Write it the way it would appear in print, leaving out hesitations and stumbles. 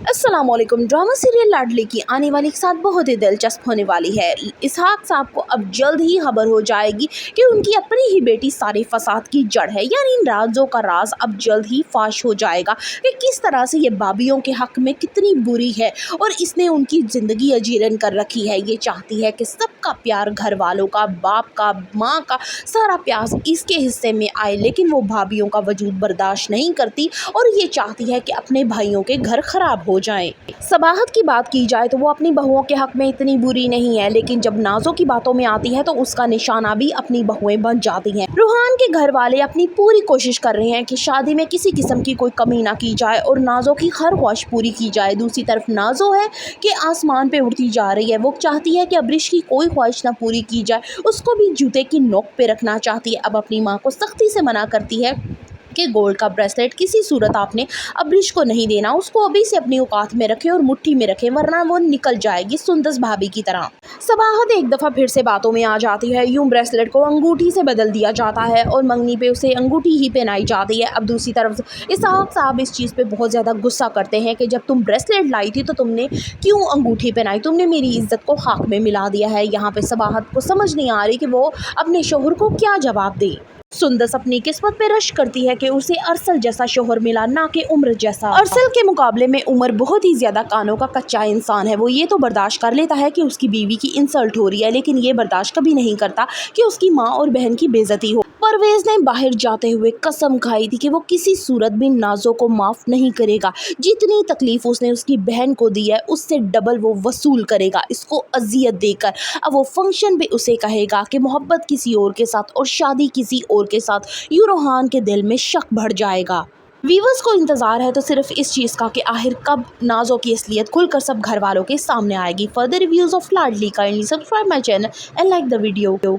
अस्सलामुअलैकुम। Drama serial लाडली की आने वाली एक साथ बहुत ही दिलचस्प होने वाली है। इसहाक साहब को अब जल्द ही खबर हो जाएगी कि उनकी अपनी ही बेटी सारे फसाद की जड़ है, यानी इन राजों का राज अब जल्द ही फाश हो जाएगा कि किस तरह से ये बाबियों के हक में कितनी बुरी है और इसने उनकी ज़िंदगी अजीरन कर रखी है। ये चाहती है कि सबका प्यार, घर वालों का, बाप का, माँ का, सारा प्यार इसके हिस्से में आए, लेकिन वो भाभियों का वजूद बर्दाश्त नहीं करती और ये चाहती है कि अपने भाइयों के घर खराब हो जाएं। सबाहत की बात की जाए तो वो अपनी बहुओं के हक में इतनी बुरी नहीं है, लेकिन जब नाजो की बातों में आती है तो उसका निशाना भी अपनी बहुएं बन जाती हैं। रूहान के घर वाले अपनी पूरी कोशिश कर रहे हैं कि शादी में किसी किस्म की कोई कमी ना की जाए और नाजो की हर ख्वाहिश पूरी की जाए। दूसरी तरफ नाजो है कि आसमान पे उड़ती जा रही है। वो चाहती है कि अब्रिश की कोई ख्वाहिश ना पूरी की जाए, उसको भी जूते की नोक पे रखना चाहती है। अब अपनी माँ को सख्ती से मना करती है कि गोल्ड का ब्रेसलेट किसी सूरत आपने अब्रिश को नहीं देना, उसको अभी से अपनी औकात में रखे और मुट्ठी में रखे, वरना वो निकल जाएगी सुंदस भाभी की तरह। सबाहत एक दफ़ा फिर से बातों में आ जाती है। यूं ब्रेसलेट को अंगूठी से बदल दिया जाता है और मंगनी पे उसे अंगूठी ही पहनाई जाती है। अब दूसरी तरफ इसहाक साहब इस चीज़ पे बहुत ज़्यादा गुस्सा करते हैं कि जब तुम ब्रेसलेट लाई थी तो तुमने क्यों अंगूठी पहनाई, तुमने मेरी इज्जत को खाक में मिला दिया है। यहाँ पे सबाहत को समझ नहीं आ रही कि वो अपने शोहर को क्या जवाब दे। सुंदस अपनी किस्मत पे रश करती है कि उसे अरसल जैसा शोहर मिला, ना कि उम्र जैसा। अरसल के मुकाबले में उमर बहुत ही ज्यादा कानों का कच्चा इंसान है। वो ये तो बर्दाश्त कर लेता है कि उसकी बीवी की इंसल्ट हो रही है, लेकिन ये बर्दाश्त कभी नहीं करता कि उसकी माँ और बहन की बेइज्जती हो। परवेज ने बाहर जाते हुए कसम खाई थी कि वो किसी सूरत भी नाजो को माफ नहीं करेगा। जितनी तकलीफ उसने उसकी बहन को दी है उससे डबल वो वसूल करेगा, इसको अजियत देकर। अब वो फंक्शन पे उसे कहेगा कि मोहब्बत किसी और के साथ और शादी किसी और के साथ। रूहान के दिल में शक बढ़ जाएगा। वीवर्स को इंतजार है तो सिर्फ इस चीज़ का कि आखिर कब नाजो की असलियत खुलकर सब घर वालों के सामने आएगी। Further reviews of Ladli kindly subscribe my channel and like the video.